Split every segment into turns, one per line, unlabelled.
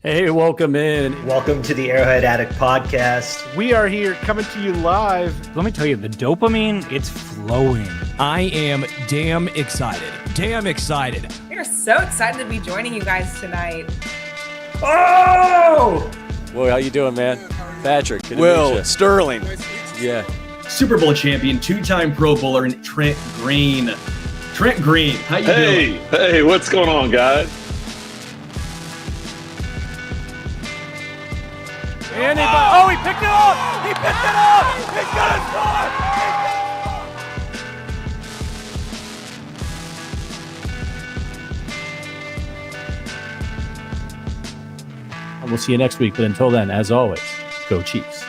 Hey, welcome in.
Welcome to the Arrowhead Addict podcast.
We are here coming to you live.
Let me tell you, the dopamine, it's flowing.
I am damn excited.
We are so excited to be joining you guys tonight.
Oh! Well, how you doing, man? Patrick. Good to meet you.
Sterling.
Yeah.
Super Bowl champion, two-time Pro Bowler, and Trent Green. Trent Green, how you doing?
Hey, what's going on, guys?
Oh, he picked it up! He picked it up! He's gonna score!
And we'll see you next week. But until then, as always, go Chiefs.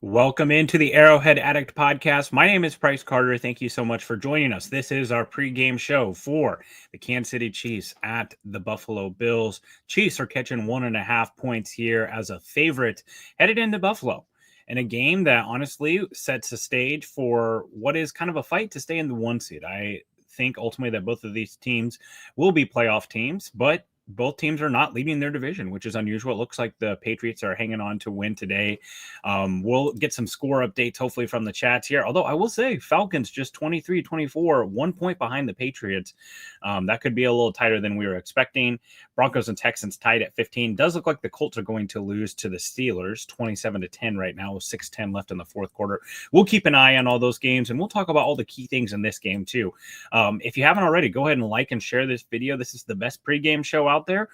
Welcome into the Arrowhead Addict podcast. My name is Bryce Carter. Thank you so much for joining us. This is our pregame show for the Kansas City Chiefs at the Buffalo Bills. Chiefs are catching 1.5 points here as a favorite headed into Buffalo in a game that honestly sets the stage for what is kind of a fight to stay in the 1 seed. I think ultimately that both of these teams will be playoff teams, but both teams are not leading their division, which is unusual. It looks like the Patriots are hanging on to win today. We'll get some score updates, hopefully, from the chats here. Although I will say Falcons just 23-24, 1 point behind the Patriots. That could be a little tighter than we were expecting. Broncos and Texans tied at 15. Does look like the Colts are going to lose to the Steelers 27-10 right now with 6:10 left in the fourth quarter. We'll keep an eye on all those games, and we'll talk about all the key things in this game too. If you haven't already, go ahead and like and share this video. This is the best pregame show out there,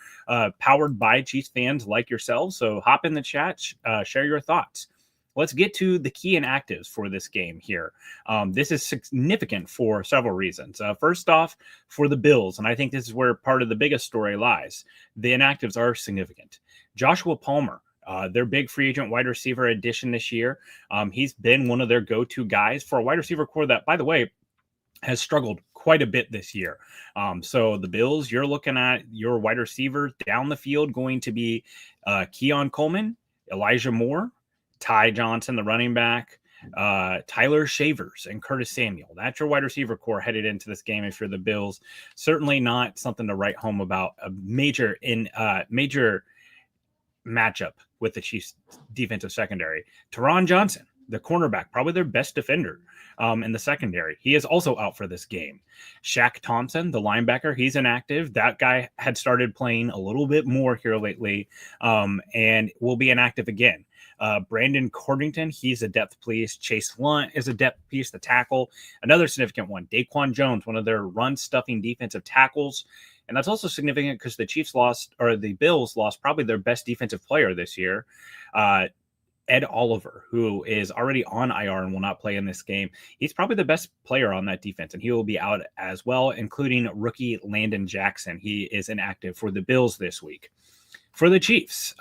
powered by Chiefs fans like yourselves. So hop in the chat, share your thoughts. Let's get to the key inactives for this game here. This is significant for several reasons. First off, for the Bills, and I think this is where part of the biggest story lies, the inactives are significant. Joshua Palmer, their big free agent wide receiver addition this year. He's been one of their go-to guys for a wide receiver core that, by the way, has struggled quite a bit this year. So the Bills, you're looking at your wide receiver down the field going to be Keon Coleman, Elijah Moore, Ty Johnson, the running back, Tyler Shavers, and Curtis Samuel. That's your wide receiver core headed into this game if you're the Bills. Certainly not something to write home about. A major matchup with the Chiefs defensive secondary. Teron Johnson, the cornerback, probably their best defender in the secondary. He is also out for this game. Shaq Thompson, the linebacker, he's inactive. That guy had started playing a little bit more here lately and will be inactive again. Brandon Cordington, he's a depth piece. Chase Lunt is a depth piece, the tackle. Another significant one, Daquan Jones, one of their run-stuffing defensive tackles. And that's also significant because the Bills lost probably their best defensive player this year, Ed Oliver, who is already on IR and will not play in this game. He's probably the best player on that defense, and he will be out as well, including rookie Landon Jackson. He is inactive for the Bills this week. For the Chiefs,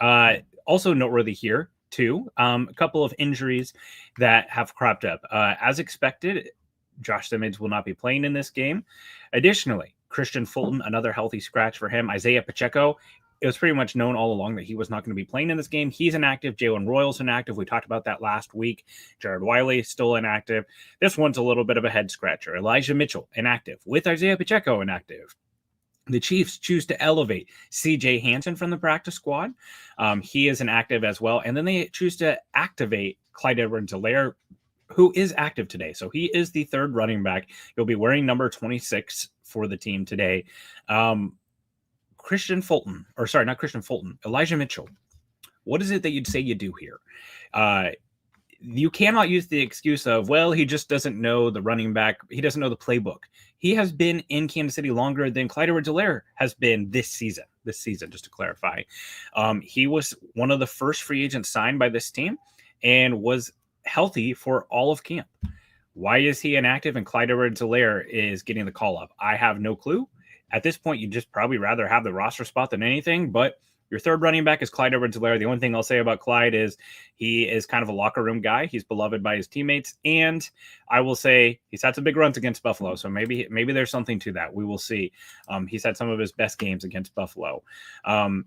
also noteworthy here, too, a couple of injuries that have cropped up. As expected, Josh Simmons will not be playing in this game. Additionally, Christian Fulton, another healthy scratch for him. Isaiah Pacheco, it was pretty much known all along that he was not going to be playing in this game. He's inactive. Jalen Royals inactive. We talked about that last week. Jared Wiley still inactive. This one's a little bit of a head scratcher. Elijah Mitchell inactive with Isaiah Pacheco inactive. The Chiefs choose to elevate C.J. Hansen from the practice squad. He is inactive as well. And then they choose to activate Clyde Edwards-Helaire, who is active today. So he is the third running back. He'll be wearing number 26 for the team today. Elijah Mitchell. What is it that you'd say you do here? You cannot use the excuse of, well, he just doesn't know the running back. He doesn't know the playbook. He has been in Kansas City longer than Clyde Edwards-Helaire has been this season, just to clarify. He was one of the first free agents signed by this team and was healthy for all of camp. Why is he inactive and Clyde Edwards-Helaire is getting the call up? I have no clue. At this point, you'd just probably rather have the roster spot than anything, but your third running back is Clyde Edwards-Helaire. The only thing I'll say about Clyde is he is kind of a locker room guy. He's beloved by his teammates, and I will say he's had some big runs against Buffalo, so maybe there's something to that. We will see. He's had some of his best games against Buffalo.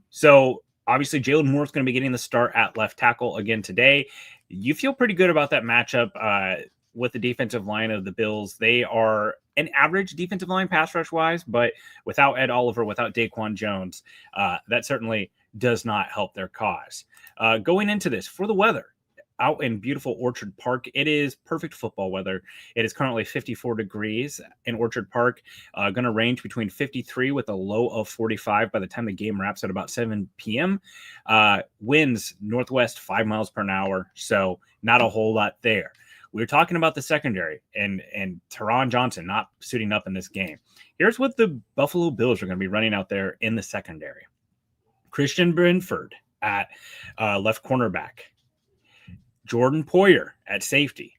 So obviously Jalen Moore is going to be getting the start at left tackle again today. You feel pretty good about that matchup with the defensive line of the Bills. They are an average defensive line pass rush wise, but without Ed Oliver, without Daquan Jones, that certainly does not help their cause. Going into this, for the weather, out in beautiful Orchard Park, it is perfect football weather. It is currently 54 degrees in Orchard Park, going to range between 53 with a low of 45 by the time the game wraps at about 7 p.m. Winds northwest 5 miles per hour, so not a whole lot there. We were talking about the secondary and Teron Johnson not suiting up in this game. Here's what the Buffalo Bills are going to be running out there in the secondary. Christian Brentford at left cornerback. Jordan Poyer at safety.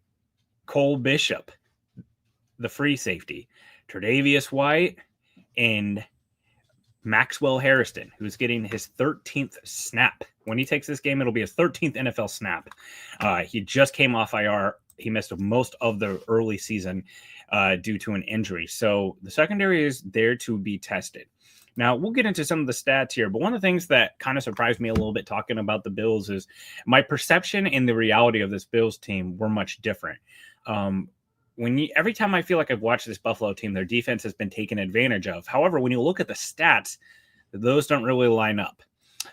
Cole Bishop, the free safety. Tre'Davious White and Maxwell Harrison, who's getting his 13th snap. When he takes this game, it'll be his 13th NFL snap. He just came off IR. He missed most of the early season due to an injury. So the secondary is there to be tested. Now, we'll get into some of the stats here, but one of the things that kind of surprised me a little bit talking about the Bills is my perception and the reality of this Bills team were much different. Every time I feel like I've watched this Buffalo team, their defense has been taken advantage of. However, when you look at the stats, those don't really line up.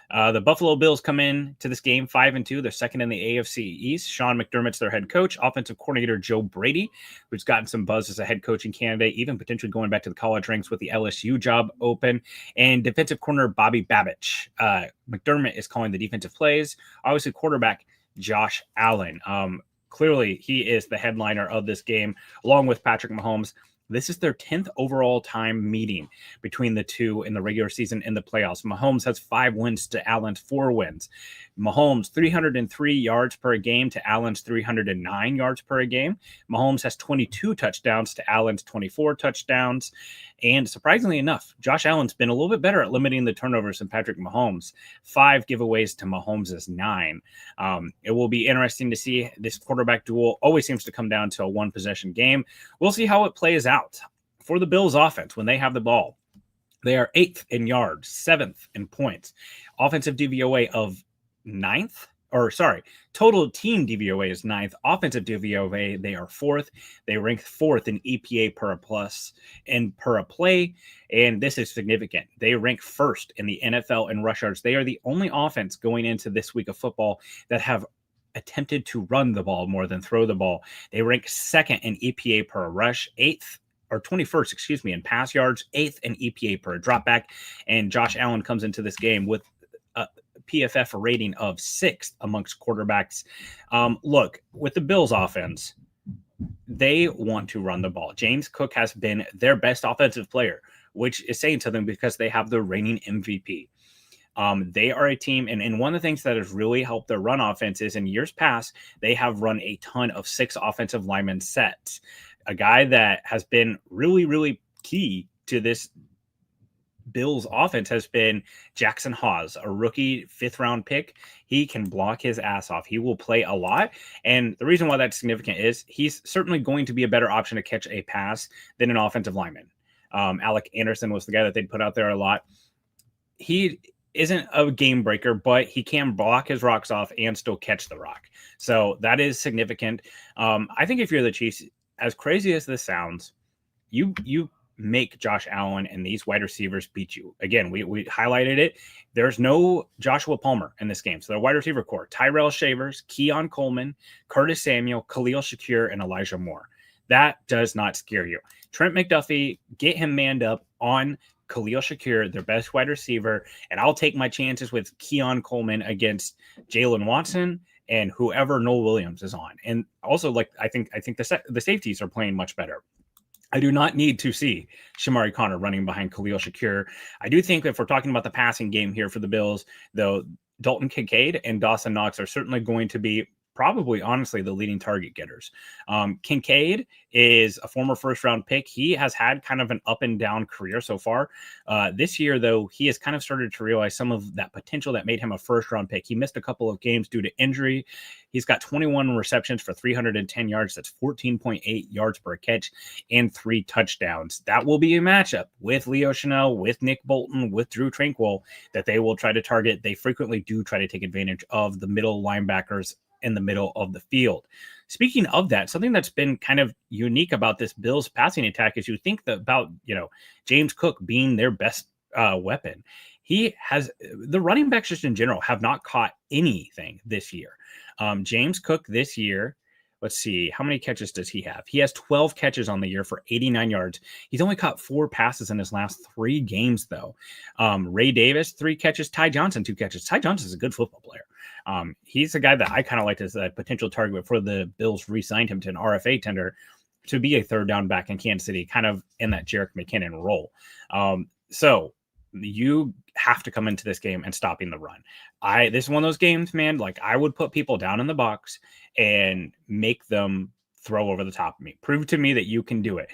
The Buffalo Bills come in to this game 5-2. They're second in the AFC East. Sean McDermott's their head coach. Offensive coordinator Joe Brady, who's gotten some buzz as a head coaching candidate, even potentially going back to the college ranks with the LSU job open. And defensive corner Bobby Babich. McDermott is calling the defensive plays. Obviously, quarterback Josh Allen. Clearly, he is the headliner of this game, along with Patrick Mahomes. This is their 10th overall time meeting between the two in the regular season and the playoffs. Mahomes has 5 wins to Allen's 4 wins. Mahomes 303 yards per game to Allen's 309 yards per game. Mahomes has 22 touchdowns to Allen's 24 touchdowns. And surprisingly enough, Josh Allen's been a little bit better at limiting the turnovers than Patrick Mahomes. 5 giveaways to Mahomes' 9. It will be interesting to see. This quarterback duel always seems to come down to a one-possession game. We'll see how it plays out. For the Bills offense, when they have the ball, they are 8th in yards, 7th in points. Offensive DVOA of 9th. Total team DVOA is 9th. Offensive DVOA, they are 4th. They rank 4th in EPA per plus and per play, and this is significant. They rank 1st in the NFL in rush yards. They are the only offense going into this week of football that have attempted to run the ball more than throw the ball. They rank 2nd in EPA per rush, 21st, in pass yards, 8th in EPA per dropback, and Josh Allen comes into this game with PFF rating of 6th amongst quarterbacks. Look, with the Bills offense, they want to run the ball. James Cook has been their best offensive player, which is saying something because they have the reigning MVP. They are a team, and one of the things that has really helped their run offense is in years past, they have run a ton of 6 offensive lineman sets. A guy that has been really, really key to this Bills offense has been Jackson Hawes, a rookie 5th round pick. He can block his ass off. He will play a lot. And the reason why that's significant is he's certainly going to be a better option to catch a pass than an offensive lineman. Alec Anderson was the guy that they'd put out there a lot. He isn't a game breaker, but he can block his rocks off and still catch the rock. So that is significant. I think if you're the Chiefs, as crazy as this sounds, you make Josh Allen and these wide receivers beat you. Again, we highlighted it. There's no Joshua Palmer in this game. So the wide receiver core, Tyrell Shavers, Keon Coleman, Curtis Samuel, Khalil Shakir, and Elijah Moore. That does not scare you. Trent McDuffie, get him manned up on Khalil Shakir, their best wide receiver, and I'll take my chances with Keon Coleman against Jalen Watson and whoever Noel Williams is on. And also, I think the safeties are playing much better. I do not need to see Shamari Connor running behind Khalil Shakir. I do think if we're talking about the passing game here for the Bills, though, Dalton Kincaid and Dawson Knox are certainly going to be probably, honestly, the leading target getters. Kincaid is a former first-round pick. He has had kind of an up-and-down career so far. This year, though, he has kind of started to realize some of that potential that made him a first-round pick. He missed a couple of games due to injury. He's got 21 receptions for 310 yards. That's 14.8 yards per catch and 3 touchdowns. That will be a matchup with Leo Chenal, with Nick Bolton, with Drew Tranquill that they will try to target. They frequently do try to take advantage of the middle linebackers in the middle of the field. Speaking of that, something that's been kind of unique about this Bills passing attack is you think about, James Cook being their best weapon. He has the running backs just in general have not caught anything this year. James Cook this year, let's see, how many catches does he have? He has 12 catches on the year for 89 yards. He's only caught 4 passes in his last 3 games, though. Ray Davis, 3 catches. Ty Johnson, 2 catches. Ty Johnson is a good football player. He's a guy that I kind of liked as a potential target before the Bills re-signed him to an RFA tender to be a third down back in Kansas City, kind of in that Jerick McKinnon role. So you have to come into this game and stopping the run. This is one of those games, man, like I would put people down in the box and make them throw over the top of me. Prove to me that you can do it.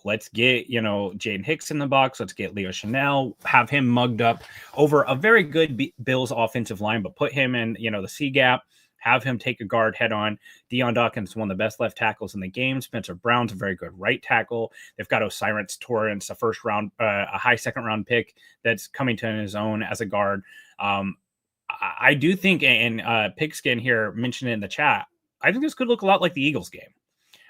Let's get, Jaden Hicks in the box. Let's get Leo Chanel, have him mugged up over a very good Bills offensive line, but put him in, the C gap, have him take a guard head on. Deion Dawkins is one of the best left tackles in the game. Spencer Brown's a very good right tackle. They've got Osiris Torrance, a high second round pick that's coming to his own as a guard. I do think, and Pigskin here mentioned it in the chat, I think this could look a lot like the Eagles game,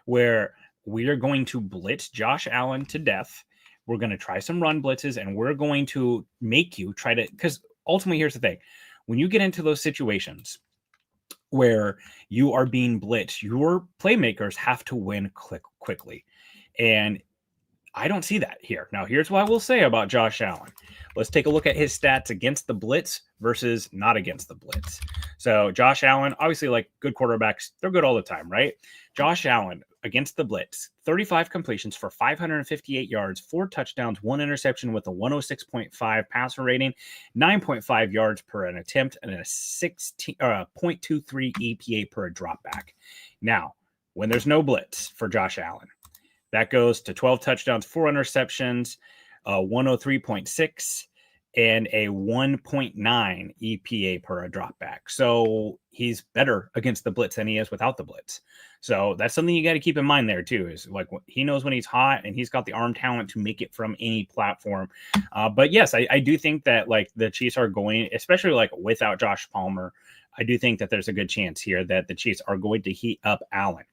where we are going to blitz Josh Allen to death. We're going to try some run blitzes, and we're going to make you try to, because ultimately, here's the thing. When you get into those situations where you are being blitzed, your playmakers have to win quickly. And I don't see that here. Now, here's what I will say about Josh Allen. Let's take a look at his stats against the blitz versus not against the blitz. So Josh Allen, obviously, like good quarterbacks, they're good all the time, right? Josh Allen against the blitz, 35 completions for 558 yards, 4 touchdowns, 1 interception with a 106.5 passer rating, 9.5 yards per an attempt, and a 0.23 EPA per drop back. Now, when there's no blitz for Josh Allen, that goes to 12 touchdowns, 4 interceptions, 103.6, and a 1.9 EPA per drop back. So he's better against the blitz than he is without the blitz. So that's something you got to keep in mind there too, is like he knows when he's hot and he's got the arm talent to make it from any platform. But yes, I do think that like the Chiefs are going, especially like without Josh Palmer, I do think that there's a good chance here that the Chiefs are going to heat up Allen.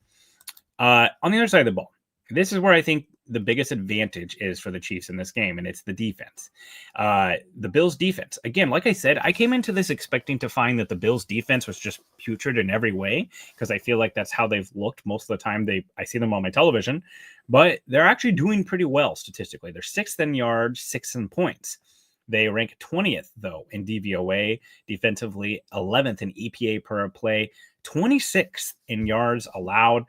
On the other side of the ball, this is where I think the biggest advantage is for the Chiefs in this game, and it's the defense. The Bills defense. Again, like I said, I came into this expecting to find that the Bills defense was just putrid in every way, because I feel like that's how they've looked most of the time. I see them on my television, but they're actually doing pretty well statistically. They're 6th in yards, 6th in points. They rank 20th, though, in DVOA defensively, 11th in EPA per play, 26th in yards allowed.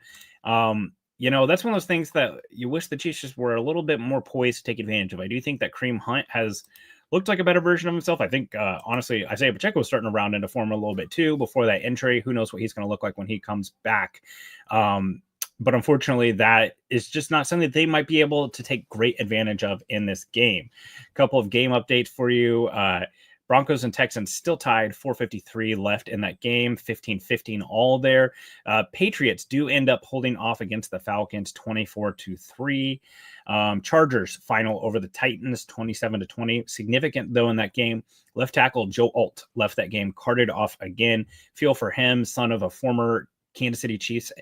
That's one of those things that you wish the Chiefs just were a little bit more poised to take advantage of. I do think that Kareem Hunt has looked like a better version of himself. I think, honestly, Isaiah Pacheco was starting to round into form a little bit too before that injury. Who knows what he's going to look like when he comes back. But unfortunately, that is just not something that they might be able to take great advantage of in this game. A couple of game updates for you. Broncos and Texans still tied, 4:53 left in that game, 15-15 all there. Patriots do end up holding off against the Falcons, 24-3. Chargers final over the Titans, 27-20. Significant, though, in that game. Left tackle Joe Alt left that game, carted off again. Feel for him, son of a former Kansas City Chiefs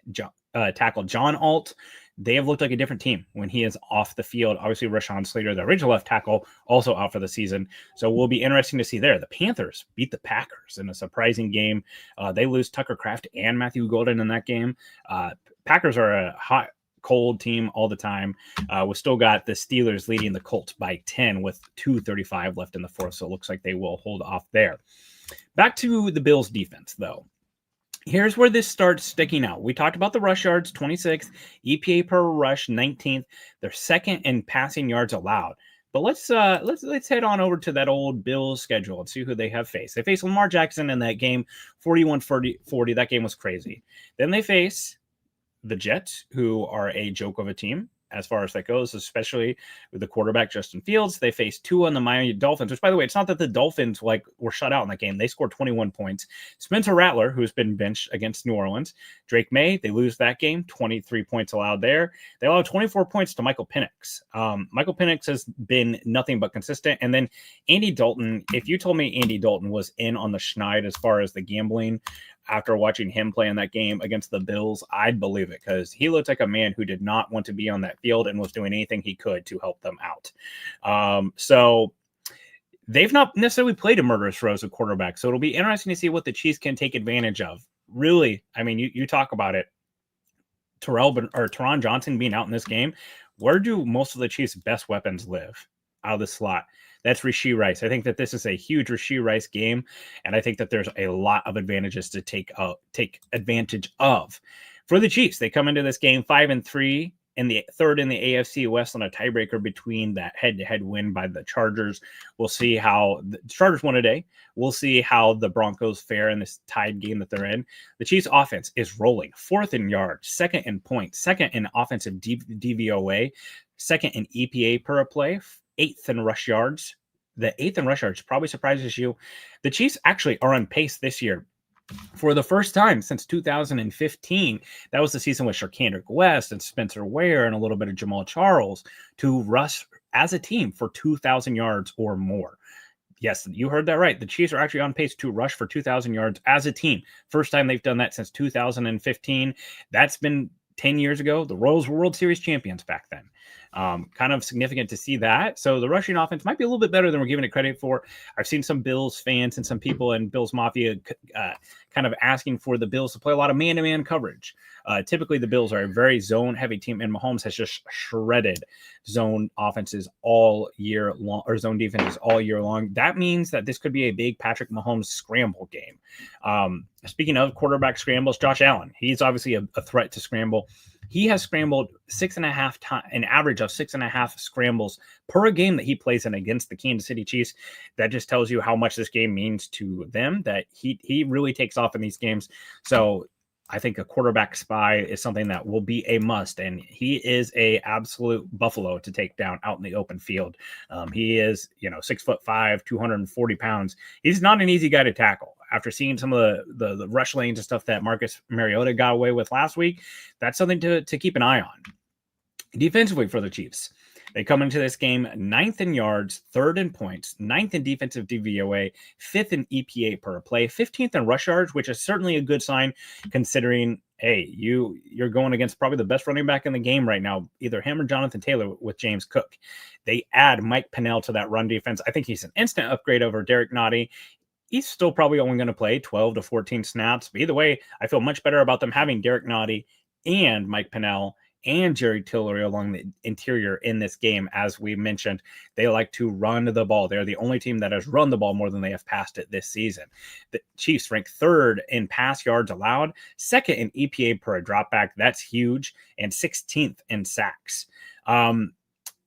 tackle John Alt. They have looked like a different team when he is off the field. Obviously, Rashawn Slater, the original left tackle, also out for the season. So we'll be interesting to see there. The Panthers beat the Packers in a surprising game. They lose Tucker Kraft and Matthew Golden in that game. Packers are a hot, cold team all the time. We've still got the Steelers leading the Colts by 10 with 2:35 left in the fourth. So it looks like they will hold off there. Back to the Bills defense, though. Here's where this starts sticking out. We talked about the rush yards, 26th, EPA per rush, 19th. They're second in passing yards allowed. But let's head on over to that old Bills schedule and see who they have faced. They faced Lamar Jackson in that game, 41-40. That game was crazy. Then they face the Jets, who are a joke of a team as far as that goes, especially with the quarterback, Justin Fields. They faced Tua and the Miami Dolphins, which, by the way, it's not that the Dolphins were shut out in that game. They scored 21 points. Spencer Rattler, who's been benched against New Orleans. Drake May, they lose that game, 23 points allowed there. They allowed 24 points to Michael Penix. Michael Penix has been nothing but consistent. And then Andy Dalton, if you told me Andy Dalton was in on the schneid as far as the gambling, after watching him play in that game against the Bills, I'd believe it, because he looked like a man who did not want to be on that field and was doing anything he could to help them out. So they've not necessarily played a murderous row as a quarterback. So it'll be interesting to see what the Chiefs can take advantage of. Really, I mean, you talk about it. Teron Johnson being out in this game, where do most of the Chiefs' best weapons live? Out of the slot. That's Rashee Rice. I think that this is a huge Rashee Rice game, and I think that there's a lot of advantages to take advantage of. For the Chiefs, they come into this game 5-3, in the third in the AFC West on a tiebreaker between that head-to-head win by the Chargers. We'll see how the Chargers won today. We'll see how the Broncos fare in this tied game that they're in. The Chiefs offense is rolling. 4th in yards, 2nd in points, 2nd in offensive DVOA, 2nd in EPA per play, 8th in rush yards. The 8th in rush yards probably surprises you. The Chiefs actually are on pace this year for the first time since 2015. That was the season with Sharkandrick West and Spencer Ware and a little bit of Jamal Charles to rush as a team for 2,000 yards or more. Yes, you heard that right. The Chiefs are actually on pace to rush for 2,000 yards as a team. First time they've done that since 2015. That's been 10 years ago. The Royals were World Series champions back then. Kind of significant to see that. So the rushing offense might be a little bit better than we're giving it credit for. I've seen some Bills fans and some people in Bills Mafia kind of asking for the Bills to play a lot of man-to-man coverage. Typically, the Bills are a very zone-heavy team, and Mahomes has just shredded zone offenses all year long, or zone defenses all year long. That means that this could be a big Patrick Mahomes scramble game. Speaking of quarterback scrambles, Josh Allen, he's obviously a threat to scramble. He has scrambled 6.5 times, an average of 6.5 scrambles per game that he plays in against the Kansas City Chiefs. That just tells you how much this game means to them, that he really takes off in these games. So I think a quarterback spy is something that will be a must, and he is a absolute buffalo to take down out in the open field. He is, 6'5", 240 pounds. He's not an easy guy to tackle. After seeing some of the rush lanes and stuff that Marcus Mariota got away with last week, that's something to keep an eye on. Defensively for the Chiefs, they come into this game 9th in yards, 3rd in points, 9th in defensive DVOA, 5th in EPA per play, 15th in rush yards, which is certainly a good sign considering, hey, you're going against probably the best running back in the game right now, either him or Jonathan Taylor with James Cook. They add Mike Pennell to that run defense. I think he's an instant upgrade over Derek Nottie. He's still probably only going to play 12 to 14 snaps. But either way, I feel much better about them having Derek Nottie and Mike Pennell and Jerry Tillery along the interior in this game. As we mentioned, they like to run the ball. They're the only team that has run the ball more than they have passed it this season. The Chiefs rank 3rd in pass yards allowed, 2nd in EPA per dropback. That's huge. And 16th in sacks.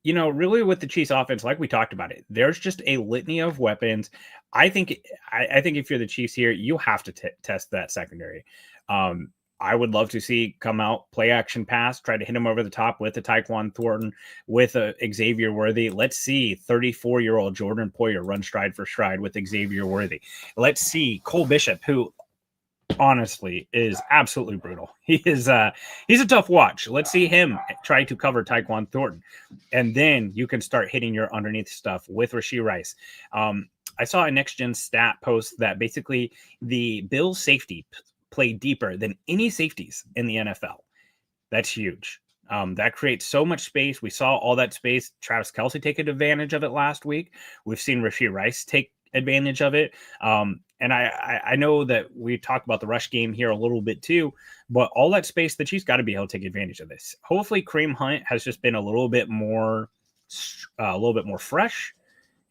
Really with the Chiefs offense, like we talked about it, there's just a litany of weapons. I think if you're the Chiefs here, you have to test that secondary. I would love to see come out, play action pass, try to hit him over the top with a Tyquan Thornton, with a Xavier Worthy. Let's see 34-year-old Jordan Poyer run stride for stride with Xavier Worthy. Let's see Cole Bishop, who honestly is absolutely brutal. He's a tough watch. Let's see him try to cover Tyquan Thornton. And then you can start hitting your underneath stuff with Rashee Rice. I saw a Next Gen stat post that basically the Bills safety play deeper than any safeties in the NFL. That's huge. That creates so much space. We saw all that space. Travis Kelce take advantage of it last week. We've seen Rashee Rice take advantage of it. And I know that we talked about the rush game here a little bit too, but all that space, the Chiefs got to be able to take advantage of this. Hopefully Kareem Hunt has just been a little bit more fresh,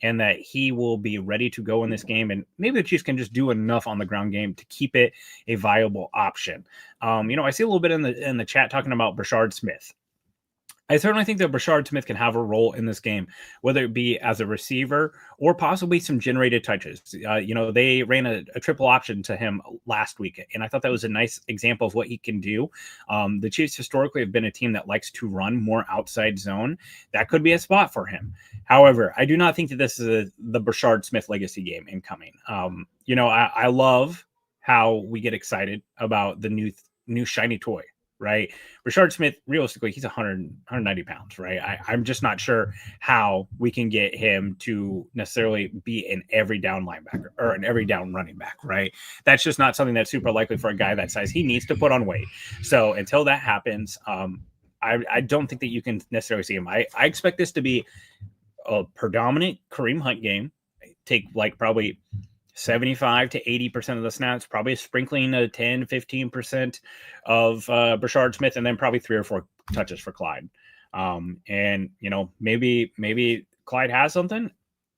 and that he will be ready to go in this game. And maybe the Chiefs can just do enough on the ground game to keep it a viable option. I see a little bit in the chat talking about Brashard Smith. I certainly think that Brashard Smith can have a role in this game, whether it be as a receiver or possibly some generated touches. They ran a triple option to him last week, and I thought that was a nice example of what he can do. The Chiefs historically have been a team that likes to run more outside zone. That could be a spot for him. However, I do not think that this is the Brashard Smith legacy game incoming. I love how we get excited about the new shiny toy right? Rashard Smith, realistically, he's 190 pounds, right? I'm just not sure how we can get him to necessarily be an every down linebacker or an every down running back, right? That's just not something that's super likely for a guy that size. He needs to put on weight. So until that happens, I don't think that you can necessarily see him. I expect this to be a predominant Kareem Hunt game. Take like probably 75 to 80% of the snaps, probably sprinkling a 10, 15% of Brashard Smith, and then probably 3 or 4 touches for Clyde. And maybe Clyde has something.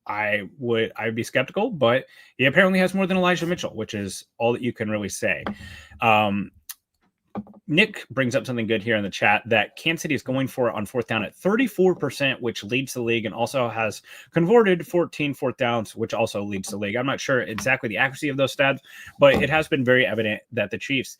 I'd be skeptical, but he apparently has more than Elijah Mitchell, which is all that you can really say. Nick brings up something good here in the chat that Kansas City is going for it on 4th down at 34%, which leads the league, and also has converted 14 4th downs, which also leads the league. I'm not sure exactly the accuracy of those stats, but it has been very evident that the Chiefs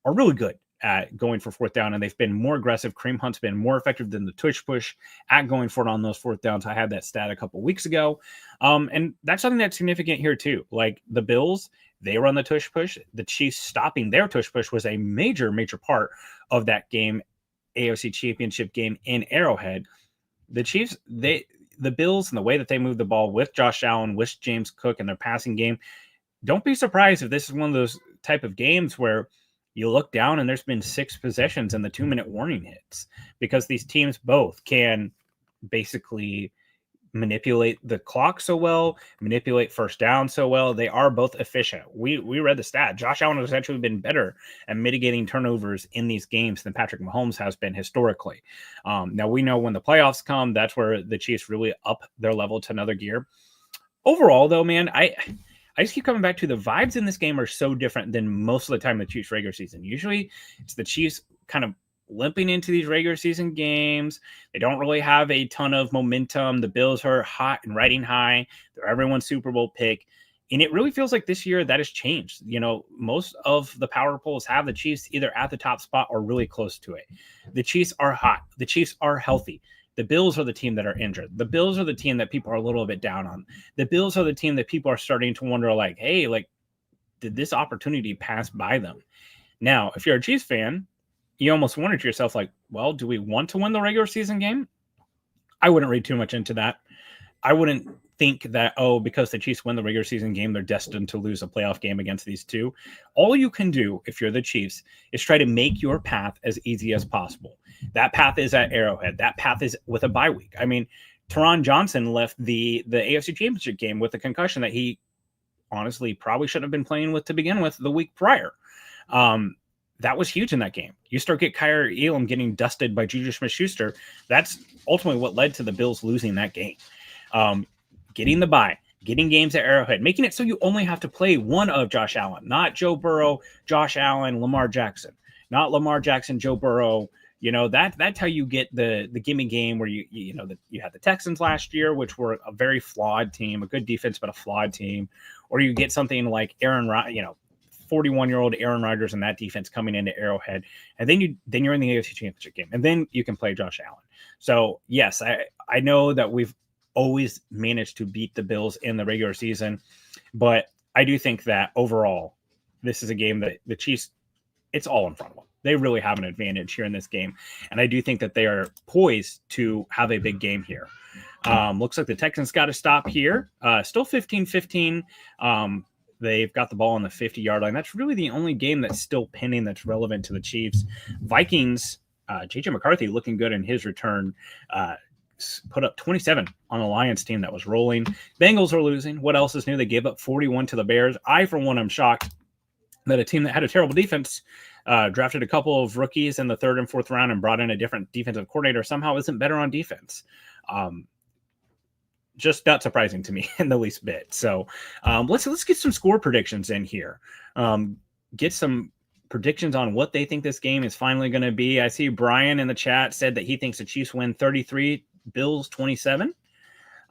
are really good at going for 4th down, and they've been more aggressive. Kareem Hunt's been more effective than the tush push at going for it on those 4th downs. I had that stat a couple weeks ago. And that's something that's significant here too. Like the Bills, they run the tush push. The Chiefs stopping their tush push was a major part of that game, AFC Championship game in Arrowhead. The Chiefs, the Bills, and the way that they move the ball with Josh Allen, with James Cook, and their passing game, don't be surprised if this is one of those type of games where you look down and there's been 6 possessions and the 2-minute warning hits, because these teams both can basically manipulate the clock so well, manipulate first down so well. They are both efficient. We read the stat. Josh Allen has actually been better at mitigating turnovers in these games than Patrick Mahomes has been historically. Now we know when the playoffs come, that's where the Chiefs really up their level to another gear. Overall, though, man, I just keep coming back to the vibes in this game are so different than most of the time the Chiefs regular season. Usually it's the Chiefs kind of limping into these regular season games. They don't really have a ton of momentum. The Bills are hot and riding high. They're everyone's Super Bowl pick. And it really feels like this year that has changed. You know, most of the power polls have the Chiefs either at the top spot or really close to it. The Chiefs are hot. The Chiefs are healthy. The Bills are the team that are injured. The Bills are the team that people are a little bit down on. The Bills are the team that people are starting to wonder, like, hey, like, did this opportunity pass by them? Now, if you're a Chiefs fan, you almost wonder to yourself, like, well, do we want to win the regular season game? I wouldn't read too much into that. I wouldn't think that, because the Chiefs win the regular season game, they're destined to lose a playoff game against these two. All you can do if you're the Chiefs is try to make your path as easy as possible. That path is at Arrowhead. That path is with a bye week. I mean, Teron Johnson left the AFC Championship game with a concussion that he honestly probably shouldn't have been playing with to begin with the week prior. That was huge in that game. You start get Kyer Elam getting dusted by Juju Smith-Schuster. That's ultimately what led to the Bills losing that game. Getting the bye, getting games at Arrowhead, making it so you only have to play one of Josh Allen, not Joe Burrow, Josh Allen, Lamar Jackson, not Lamar Jackson, Joe Burrow. You know, that's how you get the gimme game where you had the Texans last year, which were a very flawed team, a good defense, but a flawed team. Or you get something like 41-year-old Aaron Rodgers and that defense coming into Arrowhead, and then you're in the AFC Championship game, and then you can play Josh Allen. So yes, I know that we've always managed to beat the Bills in the regular season, but I do think that overall, this is a game that the Chiefs, it's all in front of them. They really have an advantage here in this game, and I do think that they are poised to have a big game here. Looks like the Texans got to stop here. Still 15-15. They've got the ball on the 50-yard line. That's really the only game that's still pending that's relevant to the Chiefs. Vikings, J.J. McCarthy looking good in his return. Put up 27 on a Lions team that was rolling. Bengals are losing. What else is new? They gave up 41 to the Bears. I, for one, am shocked that a team that had a terrible defense drafted a couple of rookies in the 3rd and 4th round and brought in a different defensive coordinator somehow isn't better on defense. Just not surprising to me in the least bit. So let's get some score predictions in here. Get some predictions on what they think this game is finally going to be. I see Brian in the chat said that he thinks the Chiefs win 33, Bills 27.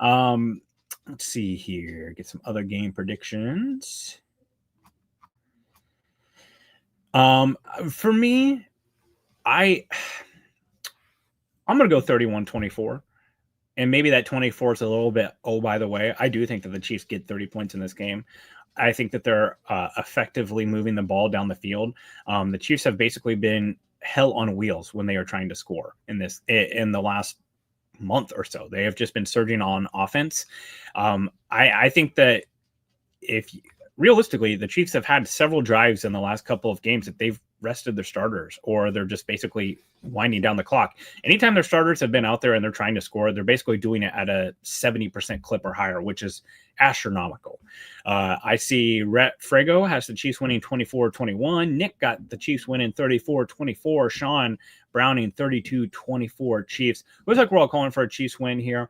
Let's see here. Get some other game predictions. For me, I'm going to go 31-24. And maybe that 24 is a little bit, by the way, I do think that the Chiefs get 30 points in this game. I think that they're effectively moving the ball down the field. The Chiefs have basically been hell on wheels when they are trying to score in the last month or so. They have just been surging on offense. I think that realistically, the Chiefs have had several drives in the last couple of games that they've rested their starters, or they're just basically winding down the clock. Anytime their starters have been out there and they're trying to score, they're basically doing it at a 70% clip or higher, which is astronomical. I see Rhett Frago has the Chiefs winning 24-21. Nick got the Chiefs winning 34-24. Sean Browning 32-24 Chiefs. Looks like we're all calling for a Chiefs win here.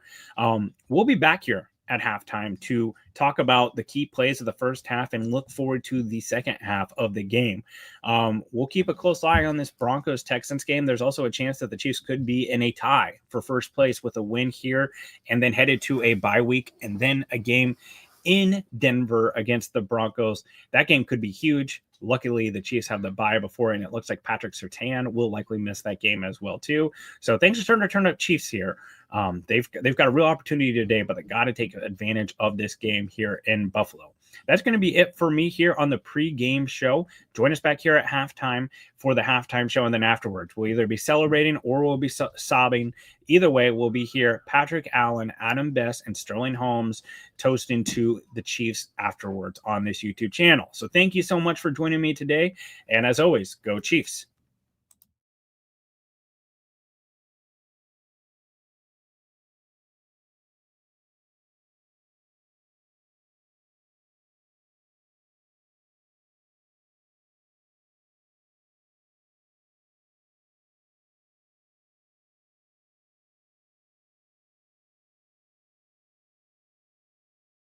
We'll be back here at halftime to talk about the key plays of the first half and look forward to the second half of the game. We'll keep a close eye on this Broncos-Texans game. There's also a chance that the Chiefs could be in a tie for first place with a win here and then headed to a bye week and then a game in Denver against the Broncos. That game could be huge. Luckily, the Chiefs have the bye before, and it looks like Patrick Surtain will likely miss that game as well, too. So thanks for starting to turn up Chiefs here. They've got a real opportunity today, but they got to take advantage of this game here in Buffalo. That's going to be it for me here on the pregame show. Join us back here at halftime for the halftime show, and then afterwards we'll either be celebrating or we'll be sobbing. Either way, we'll be here. Patrick Allen, Adam Best, and Sterling Holmes toasting to the Chiefs afterwards on this YouTube channel. So thank you so much for joining me today, and as always, go Chiefs.